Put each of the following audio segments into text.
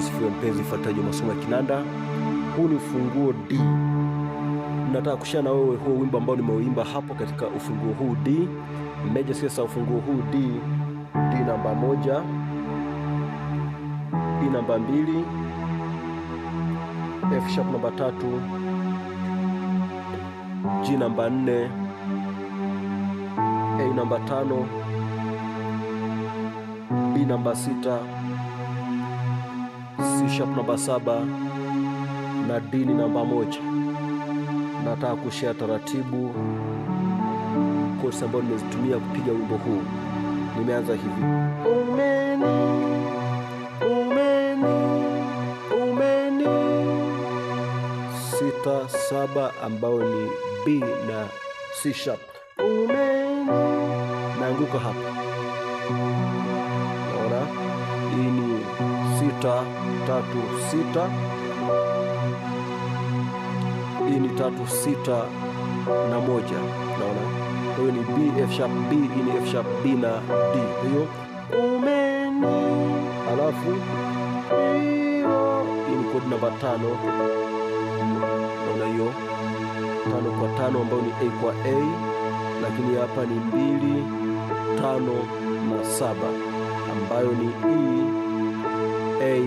Yesu asifiwe. Mpenzi mfuatiliaji wa masomo ya kinanda, huu ni ufunguo D. Nataka kushare na wewe huo wimbo ambao nimeuimba hapo katika ufunguo huu D major. Sasa ufunguo huu D namba 1, D namba 2, F sharp namba 3, G namba 4, A namba 5, B namba 6, C sharp namba 7 na D ni namba 1. Nataka kushare taratibu chords ambazo nimezitumia kupiga wimbo huu. Nimeanza hivi: umeni, umeni, 6 7 ambao ni B na C sharp. Umeni, naanguka hapa. Naona hii ni 6 3 6, hii ni 3 6 na 1. Naona hiyo ni B F sharp B, hii ni F sharp B na D. Hiyo umeni, alafu hii ni kodi namba 5. Naona hiyo 5 kwa 5 ambayo ni A kwa A, lakini hapa ni 2 5 na 7 ambayo ni E A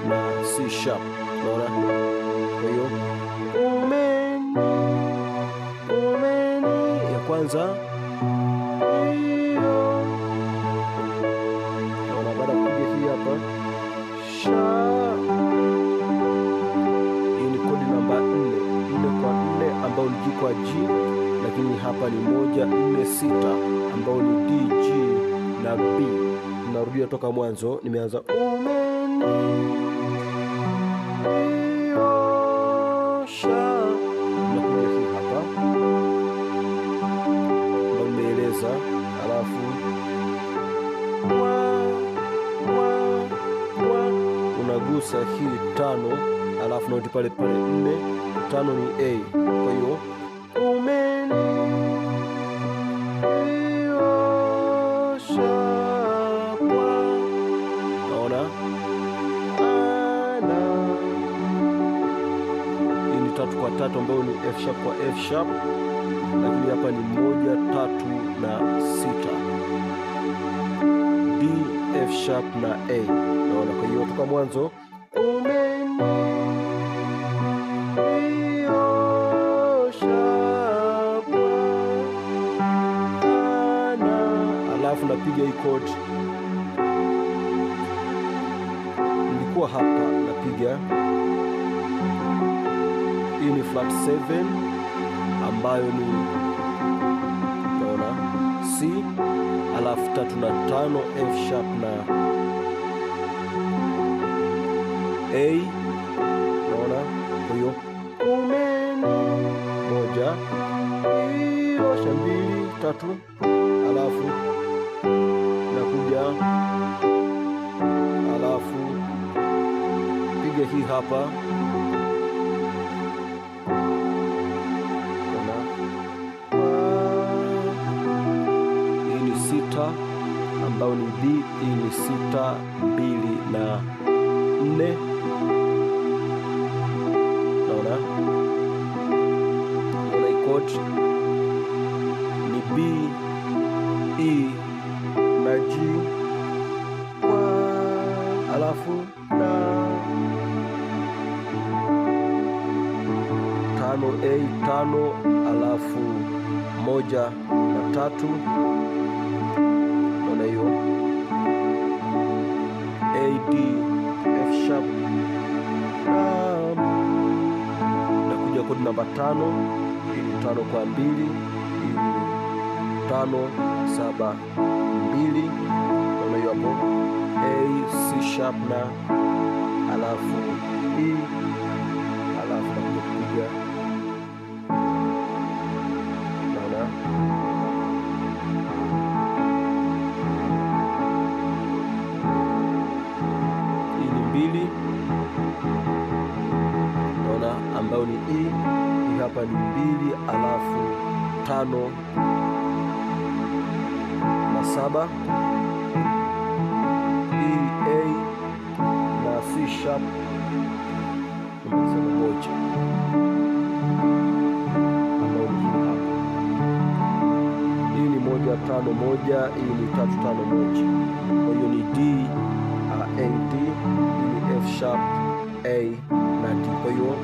na C sharp. Naona kwa hiyo umeni, umeni ya kwanza. Naona baada kupiga hii hapa sha, hii ni kodi namba 4 kwa 4 ambayo ni G kwa G, lakini hapa ni 1 4 6 ambayo ni D G na B. Narudia toka mwanzo, nimeanza umeni sha, nakuja hii hapa ndio nimeeleza, alafu unagusa hii 5, alafu narudi pale pale 4 5 ni A. Kwa hiyo umeni kwa 3 ambayo ni F sharp kwa F sharp, lakini hapa ni 1 3 na 6, D F sharp na A. Naona kwa hiyo toka mwanzo umeni sharp na, alafu napiga hii chord. Nilikuwa hapa napiga hii ni flat 7 ambayo ni naona C, alafu 3 na 5 F sharp na A. Naona kwa hiyo umeni 1 hiyo 2 3, alafu nakuja, alafu piga hii hapa. Ambao ni B, hii ni 6 2 na 4. Naona chord ni B E na G, alafu na 5 A 5, alafu 1 na 3. Naona hiyo A D F sharp, nakuja kodi namba 5. Hii ni 5 kwa 2, hii ni 5 7 2. Naona hiyo hapo A C sharp na alafu E, alafu nakuja kupiga. Naona ambayo ni E. Hii hapa ni 2, alafu 5 na 7, E A na C sharp namaliza na moja ambayo ni hii hapa. Hii ni 1 5 1, hii ni 3 5 1. Kwa hiyo ni D A D, hii ni F sharp A na D. Kwa hiyo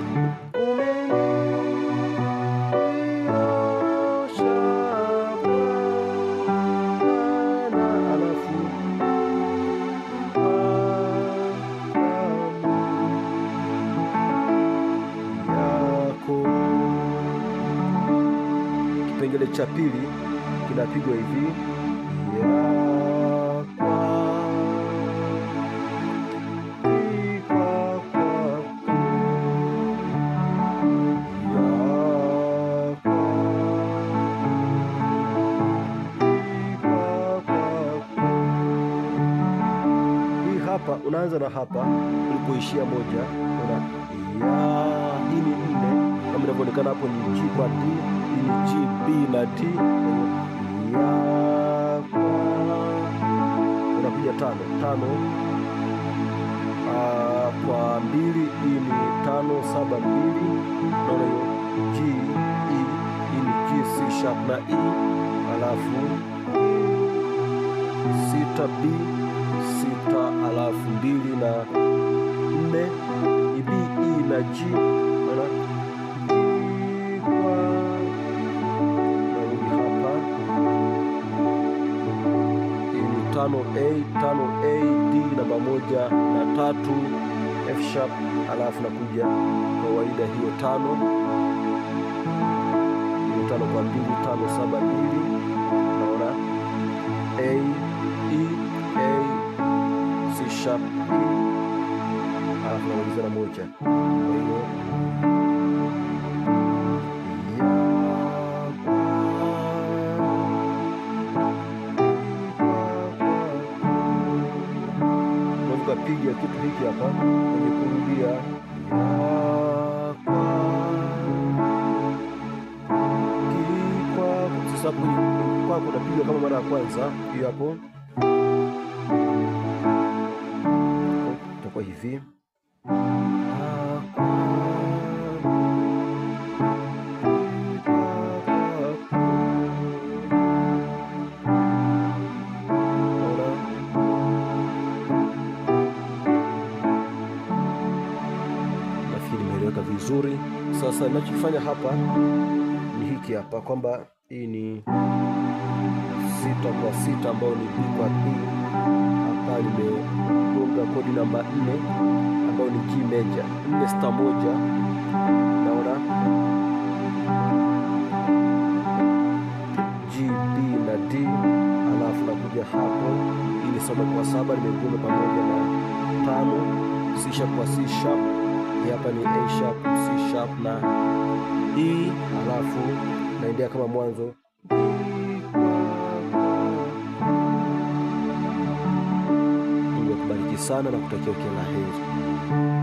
kipengele cha pili kinapigwa hivi hii hapa. Unaanza na hapa ulipoishia moja, una hii ni 4 kama inavyoonekana hapo, ni G kwa D, hii ni G B na D. Unakuja 5 5 kwa 2, hii ni 5 7 2. Naona hiyo G E, hii ni G C sharp na E, alafu 6 B 6, alafu 2 na 4 ni B E na G. Naona 5A 5A D namba 1 na 3 F sharp, alafu nakuja kawaida hiyo 5 kwa 2 5 7 2. Naona A E A C sharp E, alafu namaliza na 1. Kwa hiyo piga kitu hiki hapa kwenye kurudia sasa. Kwa unapiga kama mara ya kwanza, hiyo hapo itakuwa hivi. Vizuri. Sasa ninachofanya hapa ni hiki hapa, kwamba hii ni 6 kwa 6 ambayo ni B kwa D. Hapa nimegonga kodi namba 4 ambayo ni G major 4 star 1. Naona G B na D, alafu nakuja hapo, hii ni 7 kwa 7 nimegonga pamoja na 5 C sharp kwa C sharp. Hapa ni A sharp C sharp na E, alafu naendea kama mwanzo. Mungu akubariki sana na kutakia kila heri.